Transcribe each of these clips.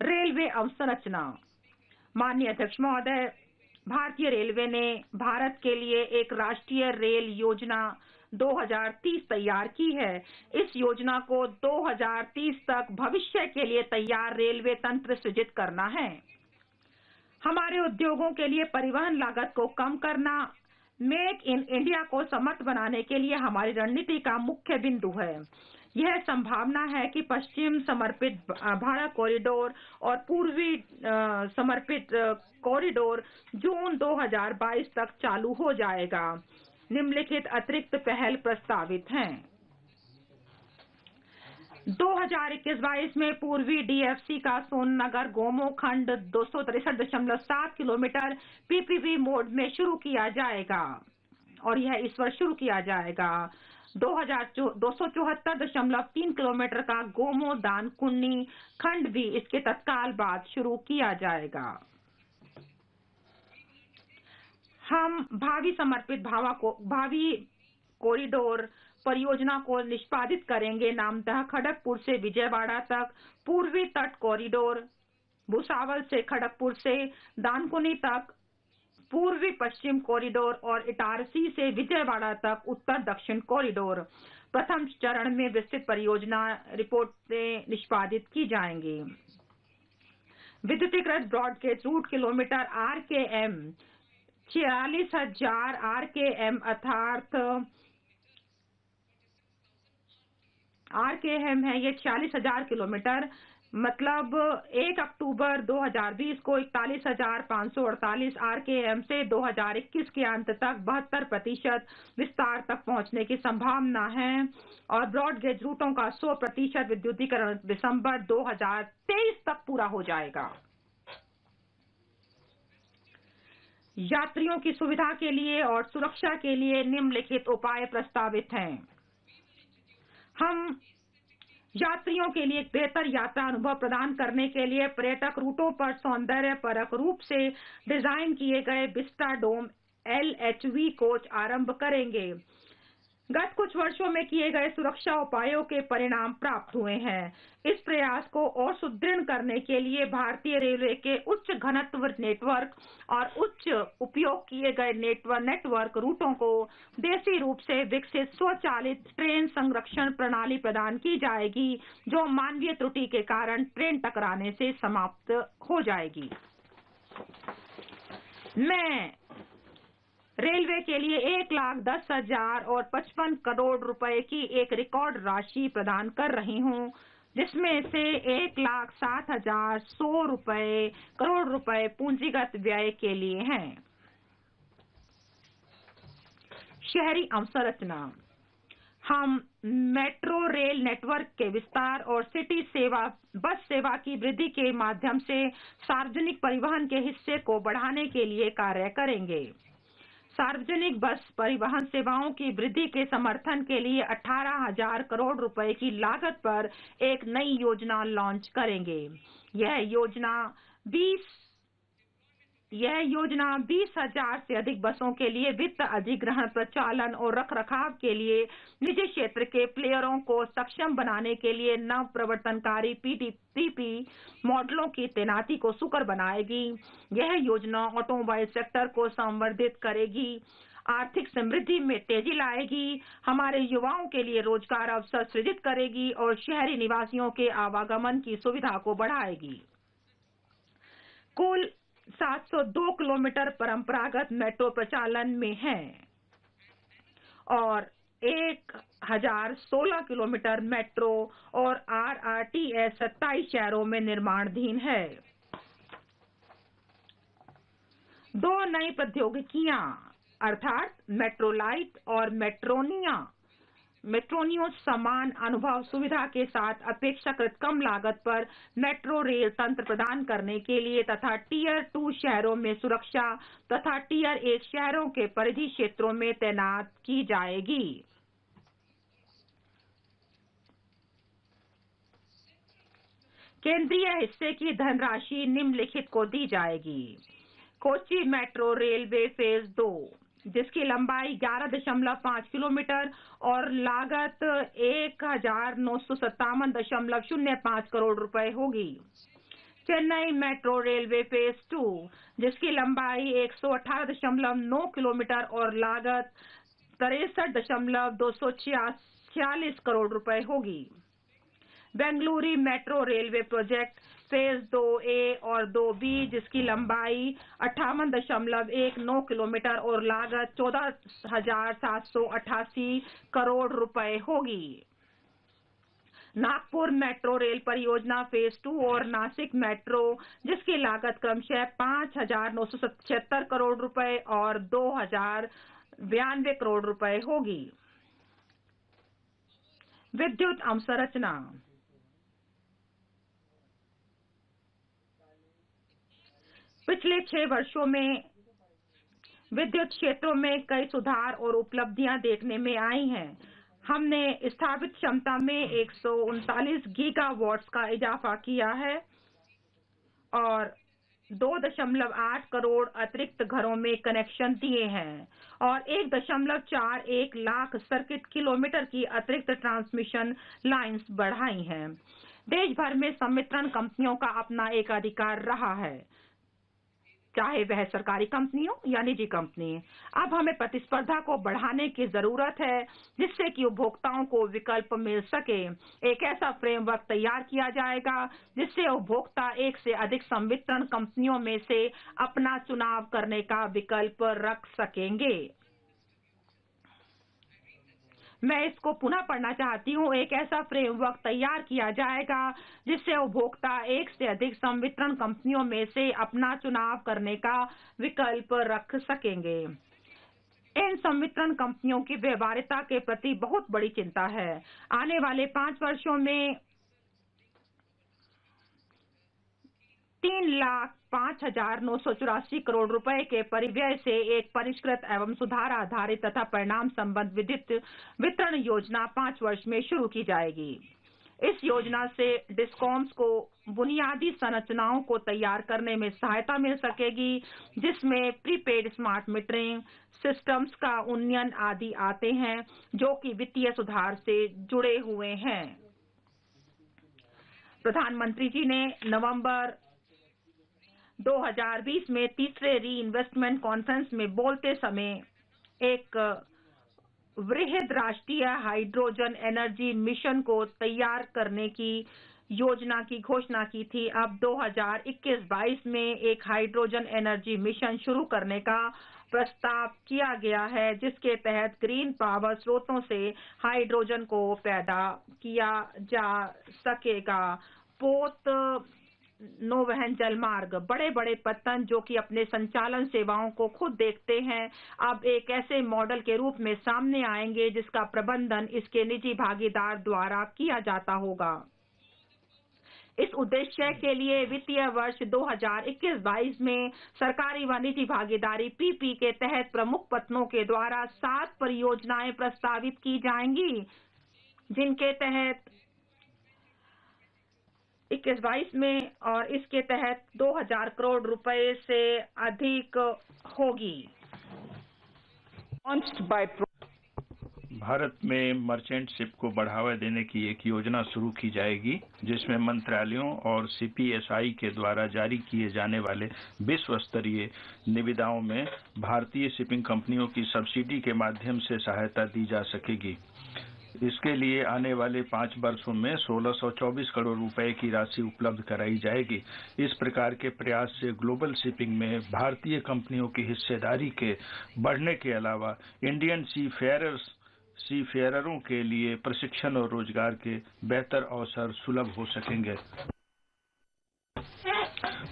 Railway अवसंरचना। माननीय अध्यक्ष महोदय, भारतीय रेलवे ने भारत के लिए एक राष्ट्रीय रेल योजना 2030 तैयार की है। इस योजना को 2030 तक भविष्य के लिए तैयार रेलवे तंत्र सृजित करना है। हमारे उद्योगों के लिए परिवहन लागत को कम करना मेक इन इंडिया को समर्थ बनाने के लिए हमारी रणनीति का मुख्य बिंदु है। यह संभावना है कि पश्चिम समर्पित भारत कॉरिडोर और पूर्वी समर्पित कॉरिडोर जून 2022 तक चालू हो जाएगा। निम्नलिखित अतिरिक्त पहल प्रस्तावित हैं। 2021-22 में पूर्वी डीएफसी का सोननगर गोमो खंड 263.7 किलोमीटर पीपीपी मोड में शुरू किया जाएगा और यह इस वर्ष शुरू किया जाएगा। 274.3 किलोमीटर का गोमो दानकुन्नी खंड भी इसके तत्काल बाद शुरू किया जाएगा। हम भावी कॉरिडोर परियोजना को निष्पादित करेंगे। नामतः खड़गपुर से विजयवाड़ा तक पूर्वी तट कॉरिडोर, भुसावल से खड़गपुर से दानकुनी तक पूर्वी पश्चिम कॉरिडोर और इटारसी से विजयवाड़ा तक उत्तर दक्षिण कॉरिडोर। प्रथम चरण में विस्तृत परियोजना रिपोर्टें निष्पादित की जाएंगी। विद्युतीकृत broad gauge route kilometre RKM 46,000 RKM अर्थात आरकेएम है ये 46,000 किलोमीटर, मतलब 1 अक्टूबर 2020 को 41,548 आरकेएम से 2021 के अंत तक 72% विस्तार तक पहुंचने की संभावना है और ब्रॉडगेज रूटों का 100% विद्युतीकरण दिसंबर 2023 तक पूरा हो जाएगा। यात्रियों की सुविधा के लिए और सुरक्षा के लिए निम्नलिखित उपाय प्रस्तावित हैं। हम यात्रियों के लिए एक बेहतर यात्रा अनुभव प्रदान करने के लिए पर्यटक रूटों पर सौंदर्यपरक रूप से डिजाइन किए गए विस्टाडोम LHV कोच आरंभ करेंगे। गत कुछ वर्षों में किए गए सुरक्षा उपायों के परिणाम प्राप्त हुए हैं। इस प्रयास को और सुदृढ़ करने के लिए भारतीय रेलवे के उच्च घनत्व नेटवर्क और उच्च उपयोग किए गए नेटवर्क रूटों को देसी रूप से विकसित स्वचालित ट्रेन संरक्षण प्रणाली प्रदान की जाएगी, जो मानवीय त्रुटि के कारण ट्रेन टकराने से समाप्त हो जाएगी। मैं रेलवे के लिए 1,10,000 और 55 करोड़ रुपए की एक रिकॉर्ड राशि प्रदान कर रही हूं, जिसमें से 1,07,100 करोड़ रुपए पूंजीगत व्यय के लिए हैं। शहरी अवसंरचना। हम मेट्रो रेल नेटवर्क के विस्तार और सिटी सेवा बस सेवा की वृद्धि के माध्यम से सार्वजनिक परिवहन के हिस्से को बढ़ाने के लिए कार्य करेंगे। सार्वजनिक बस परिवहन सेवाओं की वृद्धि के समर्थन के लिए 18,000 करोड़ रुपए की लागत पर एक नई योजना लॉन्च करेंगे। यह योजना 20,000 से अधिक बसों के लिए वित्त अधिग्रहण, प्रचालन और रखरखाव के लिए निजी क्षेत्र के प्लेयरों को सक्षम बनाने के लिए नव प्रवर्तनकारी पीपीपी मॉडलों की तैनाती को सुकर बनाएगी। यह योजना ऑटोमोबाइल सेक्टर को संवर्धित करेगी, आर्थिक समृद्धि में तेजी लाएगी, हमारे युवाओं के लिए रोजगार अवसर सृजित करेगी और शहरी निवासियों के आवागमन की सुविधा को बढ़ाएगी। कुल 702 किलोमीटर परंपरागत मेट्रो प्रचालन में है और 1,016 किलोमीटर मेट्रो और RRTS 27 शहरों में निर्माणाधीन है। 2 नई प्रौद्योगिकियां अर्थात मेट्रोलाइट और मेट्रोनियो समान अनुभव सुविधा के साथ अपेक्षाकृत कम लागत पर मेट्रो रेल तंत्र प्रदान करने के लिए तथा टियर 2 शहरों में सुरक्षा तथा टियर 1 शहरों के परिधि क्षेत्रों में तैनात की जाएगी। केंद्रीय हिस्से की धनराशि निम्नलिखित को दी जाएगी। कोची मेट्रो रेलवे फेज 2, जिसकी लंबाई 11.5 किलोमीटर और लागत 1,957.05 करोड़ रुपए होगी। चेन्नई मेट्रो रेलवे फेज 2, जिसकी लंबाई 118.9 किलोमीटर और लागत 63.246 करोड़ रुपए होगी। Bengaluru metro railway project phase 2A और 2B, जिसकी लंबाई 58.19 किलोमीटर और लागत 14,788 करोड़ रुपए होगी। नागपुर मेट्रो रेल परियोजना फेज 2 और नासिक मेट्रो, जिसकी लागत क्रमशः 5,976 करोड़ रुपए और 2,092 करोड़ रुपए होगी। विद्युत अवसंरचना। पिछले 6 वर्षों में विद्युत क्षेत्रों में कई सुधार और उपलब्धियां देखने में आई हैं। हमने स्थापित क्षमता में 139 गीगावाट्स का इजाफा किया है और 2.8 करोड़ अतिरिक्त घरों में कनेक्शन दिए हैं और 1.41 लाख सर्किट किलोमीटर की अतिरिक्त ट्रांसमिशन लाइंस बढ़ाई हैं। देश भर में संवितरण कंपनियों का अपना एक अधिकार रहा है, चाहे वह सरकारी कंपनी हो या निजी कंपनी। अब हमें प्रतिस्पर्धा को बढ़ाने की जरूरत है, जिससे कि उपभोक्ताओं को विकल्प मिल सके। एक ऐसा फ्रेमवर्क तैयार किया जाएगा जिससे उपभोक्ता एक से अधिक संवितरण कंपनियों में से अपना चुनाव करने का विकल्प रख सकेंगे। मैं इसको पुनः पढ़ना चाहती हूँ। एक ऐसा फ्रेमवर्क तैयार किया जाएगा जिससे उपभोक्ता एक से अधिक संवितरण कंपनियों में से अपना चुनाव करने का विकल्प रख सकेंगे। इन संवितरण कंपनियों की व्यवहार्यता के प्रति बहुत बड़ी चिंता है। आने वाले 5 वर्षों में 3,05,984 करोड़ रुपए के परिव्यय से एक परिष्कृत एवं सुधार आधारित तथा परिणाम संबंध विद्युत वितरण योजना 5 वर्ष में शुरू की जाएगी। इस योजना से डिस्कॉम्स को बुनियादी संरचनाओं को तैयार करने में सहायता मिल सकेगी, जिसमें प्रीपेड स्मार्ट मीटरिंग सिस्टम्स का उन्नयन आदि आते हैं, जो कि वित्तीय सुधार से जुड़े हुए हैं। प्रधानमंत्री जी ने नवंबर 2020 में तीसरे री इन्वेस्टमेंट कॉन्फ्रेंस में बोलते समय एक वृहद राष्ट्रीय हाइड्रोजन एनर्जी मिशन को तैयार करने की योजना की घोषणा की थी। अब 2021-22 में एक हाइड्रोजन एनर्जी मिशन शुरू करने का प्रस्ताव किया गया है, जिसके तहत ग्रीन पावर स्रोतों से हाइड्रोजन को पैदा किया जा सकेगा। पोत नौवहन जलमार्ग, बड़े बड़े पत्तन जो कि अपने संचालन सेवाओं को खुद देखते हैं, अब एक ऐसे मॉडल के रूप में सामने आएंगे जिसका प्रबंधन इसके निजी भागीदार द्वारा किया जाता होगा। इस उद्देश्य के लिए वित्तीय वर्ष 2021-22 में सरकारी व निजी भागीदारी पीपी के तहत प्रमुख पत्तनों के द्वारा 7 परियोजनाएं प्रस्तावित की जाएंगी, जिनके तहत 21-22 में और इसके तहत 2,000 करोड़ रुपए से अधिक होगी। भारत में मर्चेंट शिप को बढ़ावा देने की एक योजना शुरू की जाएगी, जिसमें मंत्रालयों और सीपीएसआई के द्वारा जारी किए जाने वाले विश्व स्तरीय निविदाओं में भारतीय शिपिंग कंपनियों की सब्सिडी के माध्यम से सहायता दी जा सकेगी। इसके लिए आने वाले 5 वर्षों में 1624 करोड़ रुपए की राशि उपलब्ध कराई जाएगी। इस प्रकार के प्रयास से ग्लोबल शिपिंग में भारतीय कंपनियों की हिस्सेदारी के बढ़ने के अलावा इंडियन सीफेयररों के लिए प्रशिक्षण और रोजगार के बेहतर अवसर सुलभ हो सकेंगे।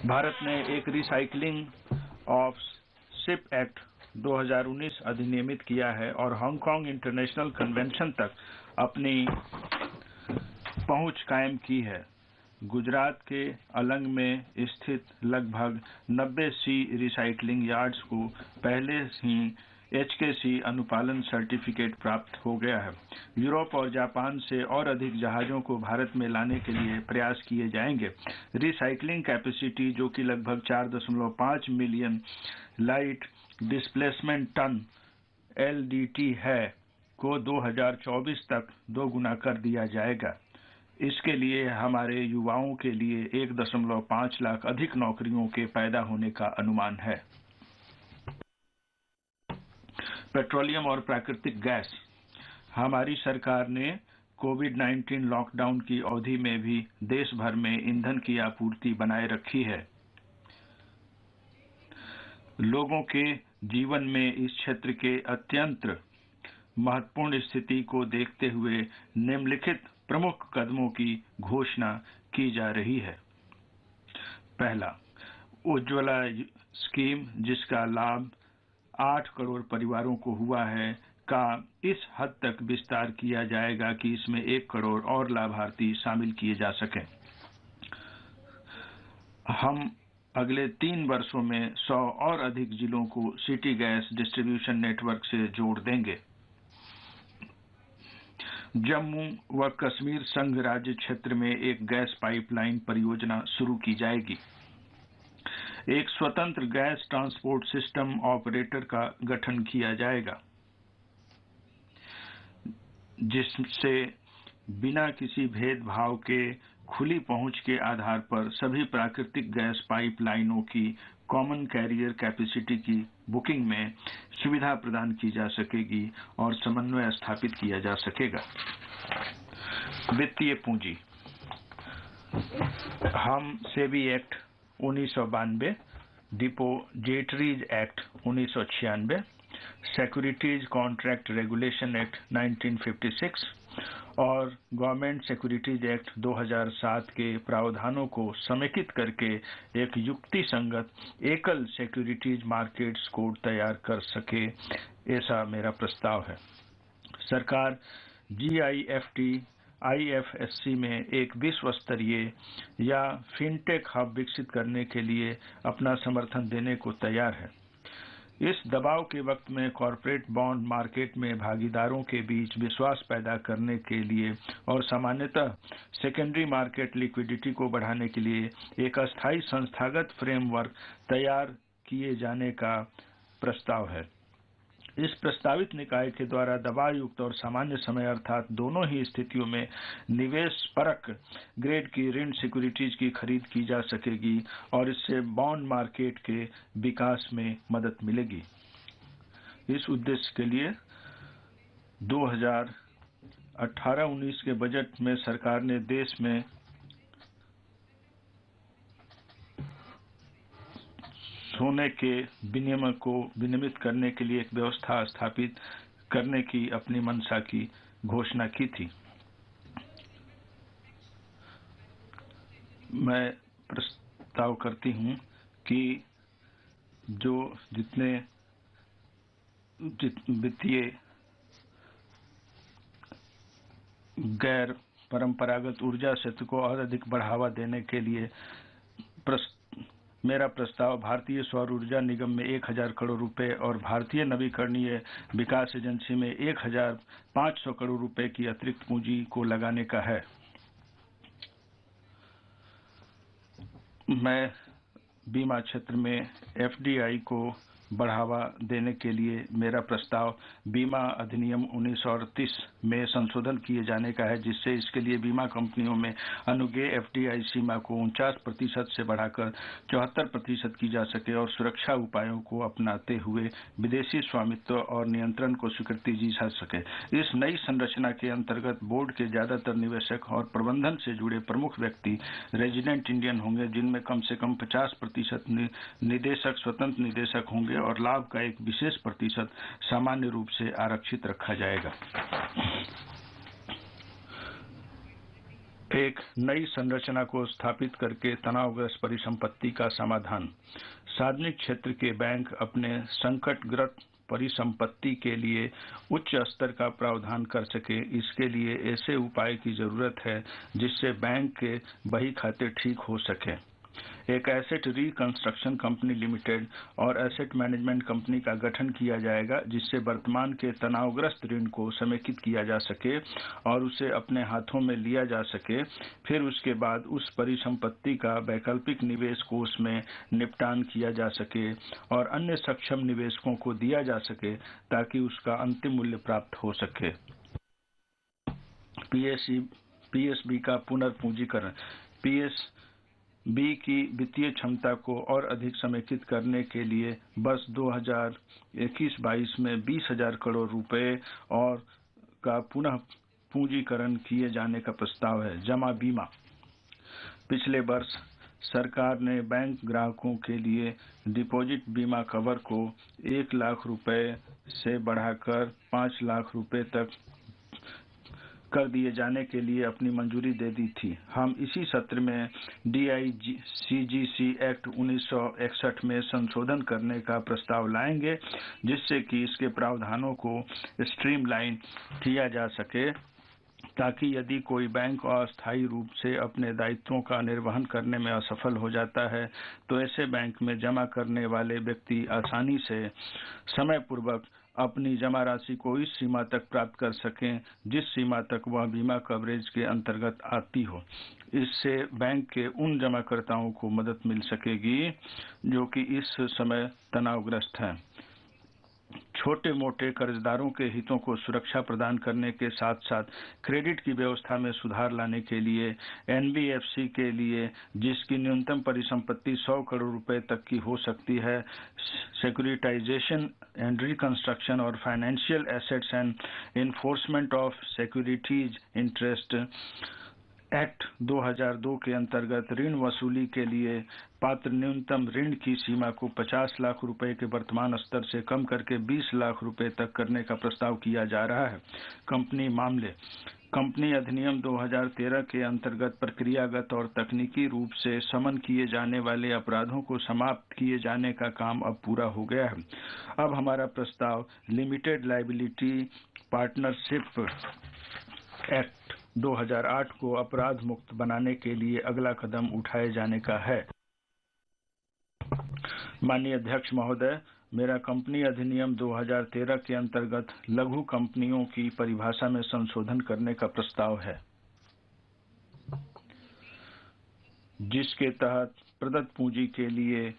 भारत ने एक रिसाइकलिंग ऑफ शिप एक्ट 2019 अधिनियमित किया है और हांगकांग इंटरनेशनल कन्वेंशन तक अपनी पहुंच कायम की है। गुजरात के अलंग में स्थित लगभग 90 सी रिसाइकलिंग यार्ड्स को पहले ही HKC अनुपालन सर्टिफिकेट प्राप्त हो गया है। यूरोप और जापान से और अधिक जहाजों को भारत में लाने के लिए प्रयास किए जाएंगे। रिसाइकलिंग कैपेसिटी, जो कि लगभग 4.5 million light displacement ton LDT है, को 2024 तक 2 गुना कर दिया जाएगा। इसके लिए हमारे युवाओं के लिए 1.5 लाख अधिक नौकरियों के पैदा होने का अनुमान है। पेट्रोलियम और प्राकृतिक गैस। हमारी सरकार ने कोविड-19 लॉकडाउन की अवधि में भी देश भर में ईंधन की आपूर्ति बनाए रखी है। लोगों के जीवन में इस क्षेत्र के अत्यंत महत्वपूर्ण स्थिति को देखते हुए निम्नलिखित प्रमुख कदमों की घोषणा की जा रही है। पहला, उज्ज्वला स्कीम, जिसका लाभ 8 करोड़ परिवारों को हुआ है, का इस हद तक विस्तार किया जाएगा कि इसमें 1 करोड़ और लाभार्थी शामिल किए जा सकें। हम अगले 3 वर्षों में 100 और अधिक जिलों को सिटी गैस डिस्ट्रीब्यूशन नेटवर्क से जोड़ देंगे। जम्मू व कश्मीर संघ राज्य क्षेत्र में एक गैस पाइपलाइन परियोजना शुरू की जाएगी। एक स्वतंत्र गैस ट्रांसपोर्ट सिस्टम ऑपरेटर का गठन किया जाएगा, जिससे बिना किसी भेदभाव के खुली पहुंच के आधार पर सभी प्राकृतिक गैस पाइपलाइनों की कॉमन कैरियर कैपेसिटी की बुकिंग में सुविधा प्रदान की जा सकेगी और समन्वय स्थापित किया जा सकेगा। वित्तीय पूंजी। हम SEBI act 1992, depositories act 1996, securities contract regulation act 1956 और गवर्नमेंट सिक्योरिटीज एक्ट 2007 के प्रावधानों को समेकित करके एक युक्ति संगत एकल सिक्योरिटीज मार्केट्स कोड तैयार कर सके, ऐसा मेरा प्रस्ताव है। सरकार GIFT IFSC में एक विश्व स्तरीय या फिनटेक हब विकसित करने के लिए अपना समर्थन देने को तैयार है। इस दबाव के वक्त में कॉरपोरेट बॉन्ड मार्केट में भागीदारों के बीच विश्वास पैदा करने के लिए और सामान्यतः सेकेंडरी मार्केट लिक्विडिटी को बढ़ाने के लिए एक अस्थायी संस्थागत फ्रेमवर्क तैयार किए जाने का प्रस्ताव है। इस प्रस्तावित निकाय के द्वारा दबावयुक्त और सामान्य समय अर्थात दोनों ही स्थितियों में निवेश परक ग्रेड की ऋण सिक्योरिटीज की खरीद की जा सकेगी और इससे बॉन्ड मार्केट के विकास में मदद मिलेगी। इस उद्देश्य के लिए 2018-19 के बजट में सरकार ने देश में सोने के विनिमय को विनियमित करने के लिए एक व्यवस्था स्थापित करने की अपनी मंशा की घोषणा की थी। मैं प्रस्ताव करती हूं कि जो जितने वित्तीय गैर परंपरागत ऊर्जा क्षेत्र को और अधिक बढ़ावा देने के लिए मेरा प्रस्ताव भारतीय सौर ऊर्जा निगम में 1000 करोड़ रुपए और भारतीय नवीकरणीय विकास एजेंसी में 1500 करोड़ रुपए की अतिरिक्त पूंजी को लगाने का है। मैं बीमा क्षेत्र में FDI को बढ़ावा देने के लिए मेरा प्रस्ताव बीमा अधिनियम 1938 में संशोधन किए जाने का है, जिससे इसके लिए बीमा कंपनियों में अनुज्ञेय FDI सीमा को 49% से बढ़ाकर 74% की जा सके और सुरक्षा उपायों को अपनाते हुए विदेशी स्वामित्व और नियंत्रण को स्वीकृति दी जा सके। इस नई संरचना के अंतर्गत बोर्ड के ज्यादातर निवेशक और प्रबंधन से जुड़े प्रमुख व्यक्ति रेजिडेंट इंडियन होंगे, जिनमें कम से कम 50% निदेशक स्वतंत्र निदेशक होंगे और लाभ का एक विशेष प्रतिशत सामान्य रूप से आरक्षित रखा जाएगा। एक नई संरचना को स्थापित करके तनावग्रस्त परिसंपत्ति का समाधान। सार्वजनिक क्षेत्र के बैंक अपने संकटग्रस्त परिसंपत्ति के लिए उच्च स्तर का प्रावधान कर सके, इसके लिए ऐसे उपाय की जरूरत है जिससे बैंक के बही खाते ठीक हो सके। एक एसेट रिकंस्ट्रक्शन कंपनी लिमिटेड और एसेट मैनेजमेंट कंपनी का गठन किया जाएगा, जिससे वर्तमान के तनावग्रस्त ऋण को समेकित किया जा सके और उसे अपने हाथों में लिया जा सके। फिर उसके बाद उस परिसंपत्ति का वैकल्पिक निवेश कोष में निपटान किया जा सके और अन्य सक्षम निवेशकों को दिया जा सके ताकि उसका अंतिम मूल्य प्राप्त हो सके। PSE पीएसबी का पुनर्पूंजीकरण। पीएसबी की वित्तीय क्षमता को और अधिक समेकित करने के लिए वर्ष 2021-22 में 20,000 करोड़ रुपए और का पुनः पूंजीकरण किए जाने का प्रस्ताव है। जमा बीमा। पिछले वर्ष सरकार ने बैंक ग्राहकों के लिए डिपॉजिट बीमा कवर को 1 लाख रुपए से बढ़ाकर 5 लाख रुपए तक कर दिए जाने के लिए अपनी मंजूरी दे दी थी। हम इसी सत्र में DICGC एक्ट 1961 में संशोधन करने का प्रस्ताव लाएंगे, जिससे कि इसके प्रावधानों को स्ट्रीमलाइन किया जा सके, ताकि यदि कोई बैंक अस्थायी रूप से अपने दायित्वों का निर्वहन करने में असफल हो जाता है, तो ऐसे बैंक में जमा करने वाले व्यक्ति आसानी से समय पूर्वक अपनी जमा राशि को इस सीमा तक प्राप्त कर सकें जिस सीमा तक वह बीमा कवरेज के अंतर्गत आती हो। इससे बैंक के उन जमाकर्ताओं को मदद मिल सकेगी जो कि इस समय तनावग्रस्त हैं। छोटे मोटे कर्जदारों के हितों को सुरक्षा प्रदान करने के साथ साथ क्रेडिट की व्यवस्था में सुधार लाने के लिए NBFC के लिए, जिसकी न्यूनतम परिसंपत्ति 100 करोड़ रुपए तक की हो सकती है, सिक्योरिटाइजेशन एंड रिकंस्ट्रक्शन और financial assets and enforcement of securities interest act 2002 के अंतर्गत ऋण वसूली के लिए पात्र न्यूनतम ऋण की सीमा को 50 लाख रुपए के वर्तमान स्तर से कम करके 20 लाख रुपए तक करने का प्रस्ताव किया जा रहा है। कंपनी मामले। कंपनी अधिनियम 2013 के अंतर्गत प्रक्रियागत और तकनीकी रूप से समन किए जाने वाले अपराधों को समाप्त किए जाने का काम अब पूरा हो गया है। अब हमारा प्रस्ताव लिमिटेड लायबिलिटी पार्टनरशिप एक्ट 2008 को अपराध मुक्त बनाने के लिए अगला कदम उठाए जाने का है। माननीय अध्यक्ष महोदय, मेरा कंपनी अधिनियम 2013 के अंतर्गत लघु कंपनियों की परिभाषा में संशोधन करने का प्रस्ताव है, जिसके तहत प्रदत्त पूंजी के लिए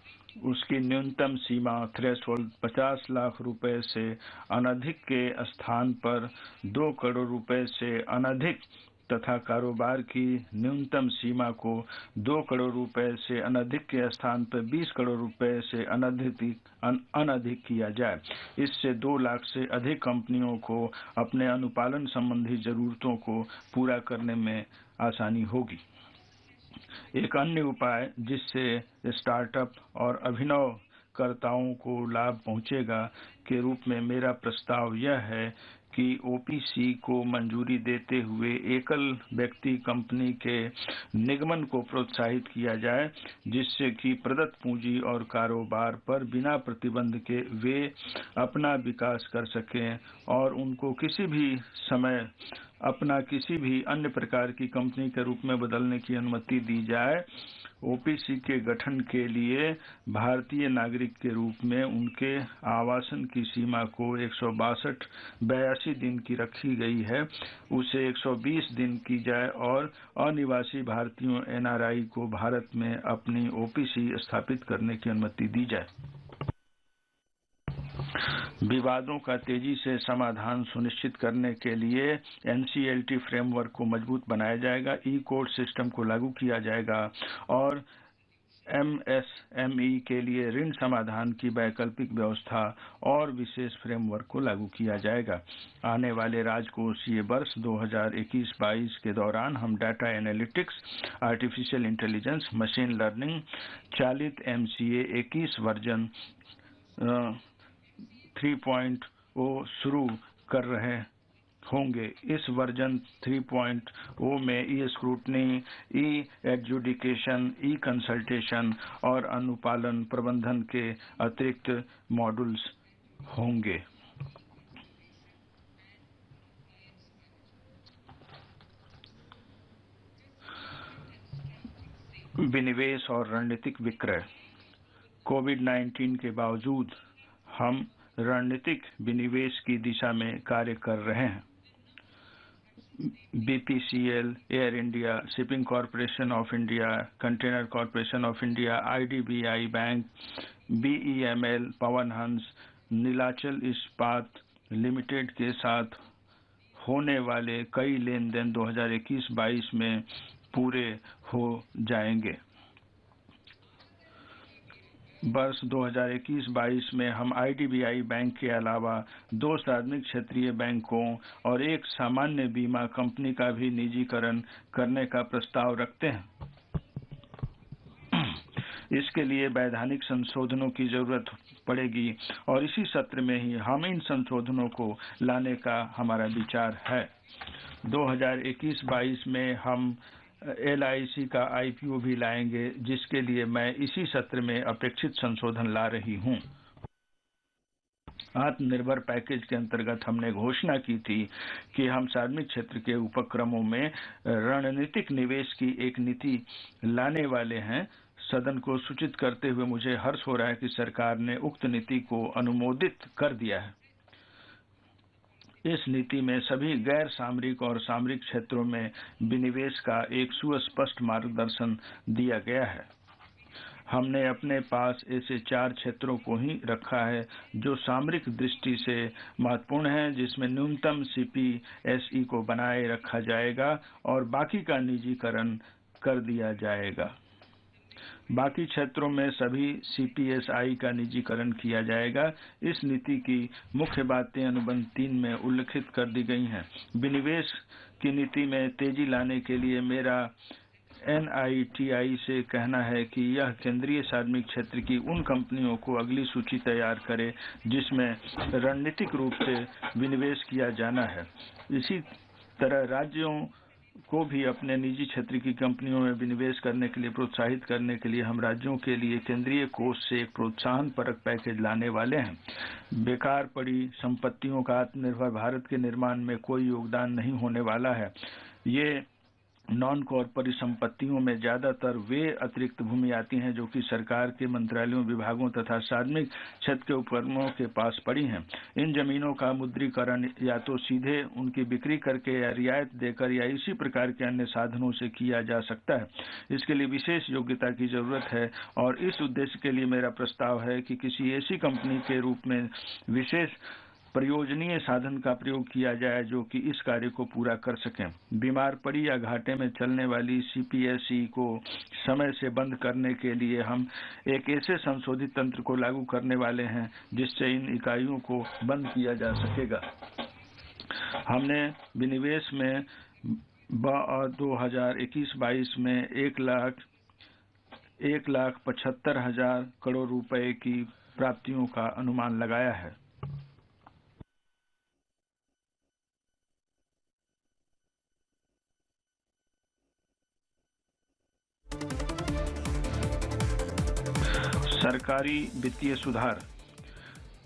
उसकी न्यूनतम सीमा थ्रेशोल्ड 50 लाख रुपए से अनधिक के स्थान पर 2 करोड़ रुपए से अनधिक तथा कारोबार की न्यूनतम सीमा को 2 करोड़ रुपए से अनधिक के स्थान पर 20 करोड़ रुपए से अनधिक किया जाए। इससे 2 लाख से अधिक कंपनियों को अपने अनुपालन संबंधी जरूरतों को पूरा करने में आसानी होगी। एक अन्य उपाय जिससे स्टार्टअप और अभिनवकर्ताओं को लाभ पहुंचेगा के रूप में मेरा प्रस्ताव यह है कि OPC को मंजूरी देते हुए एकल व्यक्ति कंपनी के निगमन को प्रोत्साहित किया जाए, जिससे कि प्रदत्त पूंजी और कारोबार पर बिना प्रतिबंध के वे अपना विकास कर सकें और उनको किसी भी समय अपना किसी भी अन्य प्रकार की कंपनी के रूप में बदलने की अनुमति दी जाए। OPC के गठन के लिए भारतीय नागरिक के रूप में उनके आवासन की सीमा को 182 दिन की रखी गई है, उसे 120 दिन की जाए और अनिवासी भारतीयों NRI को भारत में अपनी OPC स्थापित करने की अनुमति दी जाए। विवादों का तेजी से समाधान सुनिश्चित करने के लिए NCLT फ्रेमवर्क को मजबूत बनाया जाएगा, ई-कोर्ट सिस्टम को लागू किया जाएगा और MSME के लिए ऋण समाधान की वैकल्पिक व्यवस्था और विशेष फ्रेमवर्क को लागू किया जाएगा। आने वाले राजकोषीय वर्ष 2021-22 के दौरान हम data analytics, artificial intelligence, machine learning चालित MCA 21 वर्जन 3.0 शुरू कर रहे होंगे। इस वर्जन 3.0 में ई-स्क्रूटनी, ई-एडजुडिकेशन, ई-कंसल्टेशन और अनुपालन प्रबंधन के अतिरिक्त मॉड्यूल्स होंगे। विनिवेश और रणनीतिक विक्रय। कोविड-19 के बावजूद हम रणनीतिक विनिवेश की दिशा में कार्य कर रहे हैं। BPCL, air India, shipping corporation of India, container corporation of India, IDBI bank, BEML, Pawan Hans, Nilachal इस्पात लिमिटेड के साथ होने वाले कई लेन देन 2021-22 में पूरे हो जाएंगे। वर्ष 2021-22 में हम IDBI बैंक के अलावा 2 सार्वजनिक क्षेत्रीय बैंकों और एक सामान्य बीमा कंपनी का भी निजीकरण करने का प्रस्ताव रखते हैं। इसके लिए वैधानिक संशोधनों की जरूरत पड़ेगी और इसी सत्र में ही हम इन संशोधनों को लाने का हमारा विचार है। 2021-22 में हम LIC का IPO भी लाएंगे, जिसके लिए मैं इसी सत्र में अपेक्षित संशोधन ला रही हूं। आत्मनिर्भर पैकेज के अंतर्गत हमने घोषणा की थी कि हम सार्वजनिक क्षेत्र के उपक्रमों में रणनीतिक निवेश की एक नीति लाने वाले हैं। सदन को सूचित करते हुए मुझे हर्ष हो रहा है कि सरकार ने उक्त नीति को अनुमोदित कर दिया है। इस नीति में सभी गैर सामरिक और सामरिक क्षेत्रों में विनिवेश का एक सुस्पष्ट मार्गदर्शन दिया गया है। हमने अपने पास ऐसे 4 क्षेत्रों को ही रखा है जो सामरिक दृष्टि से महत्वपूर्ण है, जिसमें न्यूनतम CPSE को बनाए रखा जाएगा और बाकी का निजीकरण कर दिया जाएगा। बाकी क्षेत्रों में सभी CPSI का निजीकरण किया जाएगा। इस नीति की मुख्य बातें अनुबंध 3 में उल्लिखित कर दी गई हैं। विनिवेश की नीति में तेजी लाने के लिए मेरा NITI से कहना है कि यह केंद्रीय सार्वजनिक क्षेत्र की उन कंपनियों को अगली सूची तैयार करे जिसमें रणनीतिक रूप से विनिवेश किया जाना है। इसी तरह राज्यों को भी अपने निजी क्षेत्र की कंपनियों में विनिवेश करने के लिए प्रोत्साहित करने के लिए हम राज्यों के लिए केंद्रीय कोष से एक प्रोत्साहन परक पैकेज लाने वाले हैं। बेकार पड़ी संपत्तियों का आत्मनिर्भर भारत के निर्माण में कोई योगदान नहीं होने वाला है। ये नॉन कोर परिसंपत्तियों में ज्यादातर वे अतिरिक्त भूमि आती हैं जो कि सरकार के मंत्रालयों, विभागों तथा सार्वजनिक क्षेत्र के उपक्रमों के पास पड़ी हैं। इन जमीनों का मुद्रीकरण या तो सीधे उनकी बिक्री करके या रियायत देकर या इसी प्रकार के अन्य साधनों से किया जा सकता है। इसके लिए विशेष योग्यता की जरूरत है और इस उद्देश्य के लिए मेरा प्रस्ताव है कि किसी ऐसी कंपनी के रूप में विशेष प्रयोजनीय साधन का प्रयोग किया जाए जो कि इस कार्य को पूरा कर सकें। बीमार पड़ी या घाटे में चलने वाली CPSE को समय से बंद करने के लिए हम एक ऐसे संशोधित तंत्र को लागू करने वाले हैं जिससे इन इकाइयों को बंद किया जा सकेगा। हमने विनिवेश में 2021-22 में 1,75,000 करोड़ रुपए की प्राप्तियों का अनुमान लगाया है। सरकारी वित्तीय सुधार।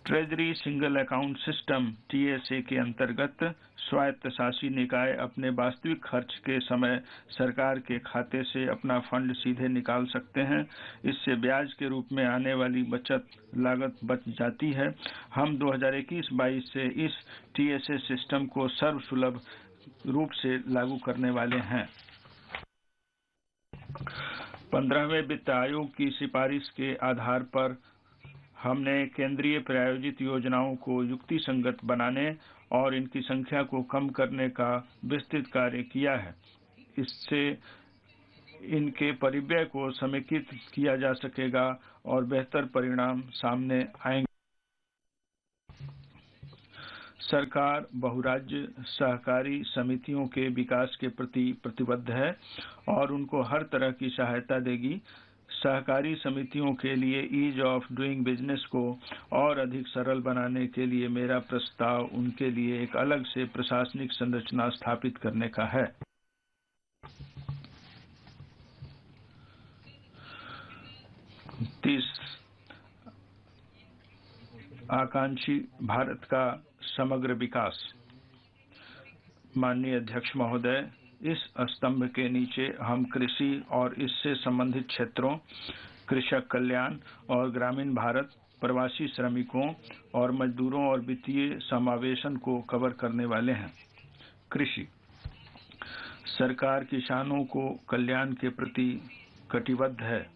Treasury single account system TSA के अंतर्गत स्वायत्तशासी निकाय अपने वास्तविक खर्च के समय सरकार के खाते से अपना फंड सीधे निकाल सकते हैं। इससे ब्याज के रूप में आने वाली बचत लागत बच जाती है। हम 2021-22 से इस TSA सिस्टम को सर्वसुलभ रूप से लागू करने वाले हैं। 15वें वित्त आयोग की सिफारिश के आधार पर हमने केंद्रीय प्रायोजित योजनाओं को युक्तिसंगत बनाने और इनकी संख्या को कम करने का विस्तृत कार्य किया है। इससे इनके परिव्यय को समेकित किया जा सकेगा और बेहतर परिणाम सामने आएंगे। सरकार बहुराज्य सहकारी समितियों के विकास के प्रति प्रतिबद्ध है और उनको हर तरह की सहायता देगी। सहकारी समितियों के लिए ईज ऑफ डूइंग बिजनेस को और अधिक सरल बनाने के लिए मेरा प्रस्ताव उनके लिए एक अलग से प्रशासनिक संरचना स्थापित करने का है। आकांक्षी भारत का समग्र विकास। माननीय अध्यक्ष महोदय, इस स्तंभ के नीचे हम कृषि और इससे संबंधित क्षेत्रों, कृषक कल्याण और ग्रामीण भारत, प्रवासी श्रमिकों और मजदूरों और वित्तीय समावेशन को कवर करने वाले हैं। कृषि। सरकार किसानों को कल्याण के प्रति कटिबद्ध है।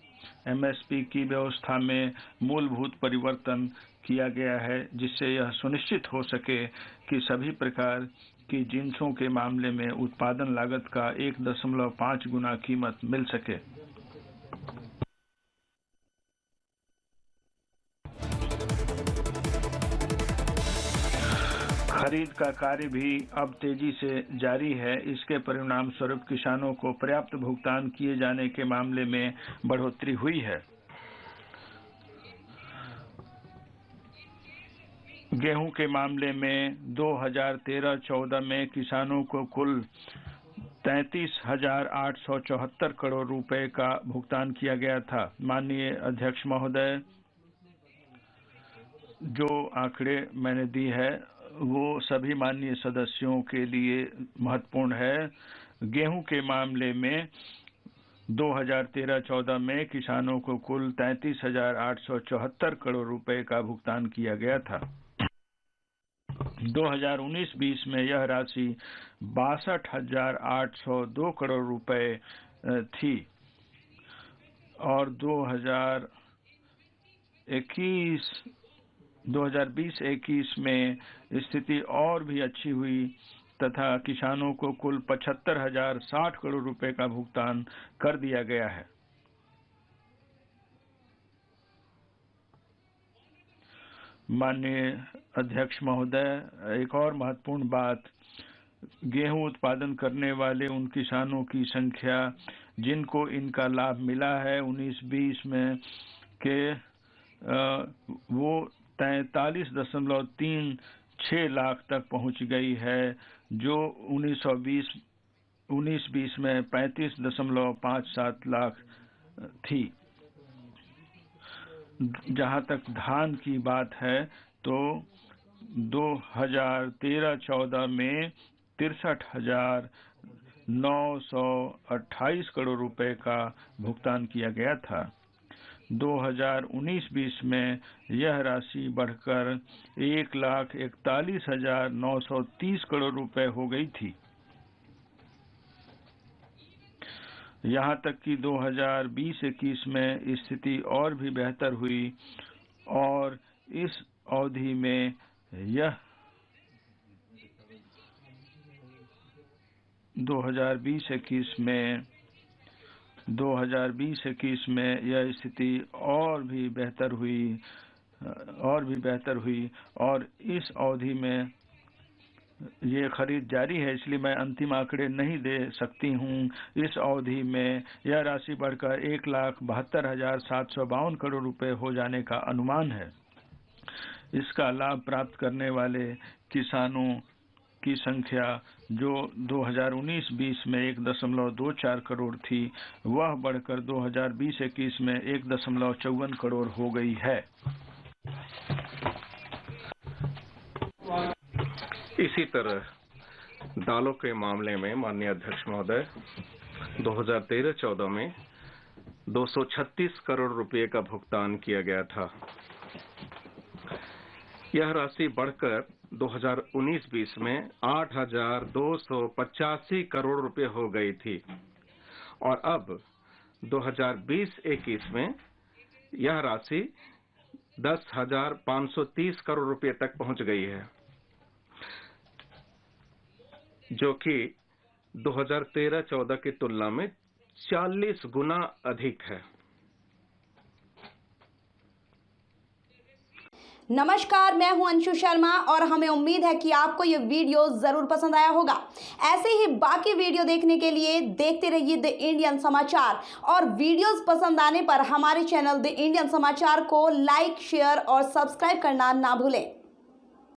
MSP की व्यवस्था में मूलभूत परिवर्तन किया गया है जिससे यह सुनिश्चित हो सके कि सभी प्रकार कि जिंसों के मामले में उत्पादन लागत का 1.5 गुना कीमत मिल सके। खरीद का कार्य भी अब तेजी से जारी है। इसके परिणाम स्वरूप किसानों को पर्याप्त भुगतान किए जाने के मामले में बढ़ोतरी हुई है। गेहूं के मामले में 2013-14 में किसानों को कुल 33,874 करोड़ रुपए का भुगतान किया गया था। माननीय अध्यक्ष महोदय, जो आंकड़े मैंने दी है वो सभी माननीय सदस्यों के लिए महत्वपूर्ण है। गेहूं के मामले में 2013-14 में किसानों को कुल 33,874 करोड़ रुपए का भुगतान किया गया था। 2019-20 में यह राशि 62,802 करोड़ रुपए थी और 2020-21 में स्थिति और भी अच्छी हुई तथा किसानों को कुल 75,060 करोड़ रुपए का भुगतान कर दिया गया है। माननीय अध्यक्ष महोदय, एक और महत्वपूर्ण बात, गेहूं उत्पादन करने वाले उन किसानों की संख्या जिनको इनका लाभ मिला है 19-20 में के वो 43.36 लाख तक पहुंच गई है, जो 1920 में 35.57 लाख थी। जहां तक धान की बात है तो 2013-14 में 63,928 करोड़ रुपए का भुगतान किया गया था। 2019-20 में यह राशि बढ़कर 1,41,930 करोड़ रुपए हो गई थी। यहाँ तक कि 2020-21 में स्थिति और भी बेहतर हुई और इस अवधि में यह 2020-21 में यह स्थिति और भी बेहतर हुई और इस अवधि में ये खरीद जारी है, इसलिए मैं अंतिम आंकड़े नहीं दे सकती हूँ। इस अवधि में यह राशि बढ़कर 1,72,752 करोड़ रुपए हो जाने का अनुमान है। इसका लाभ प्राप्त करने वाले किसानों की संख्या जो 2019-20 में 1.24 करोड़ थी, वह बढ़कर 2020-21 में 1.54 करोड़ हो गई है। इसी तरह दालों के मामले में माननीय अध्यक्ष महोदय 2013-14 में 236 करोड़ रुपए का भुगतान किया गया था। यह राशि बढ़कर 2019-20 में 8,285 करोड़ रुपए हो गई थी और अब 2020-21 में यह राशि 10,530 करोड़ रुपए तक पहुंच गई है, जो कि 2013-14 की तुलना में 40 गुना अधिक है। नमस्कार, मैं हूं अंशु शर्मा और हमें उम्मीद है कि आपको ये वीडियो जरूर पसंद आया होगा। ऐसे ही बाकी वीडियो देखने के लिए देखते रहिए द इंडियन समाचार और वीडियोस पसंद आने पर हमारे चैनल द इंडियन समाचार को लाइक, शेयर और सब्सक्राइब करना ना भूलें।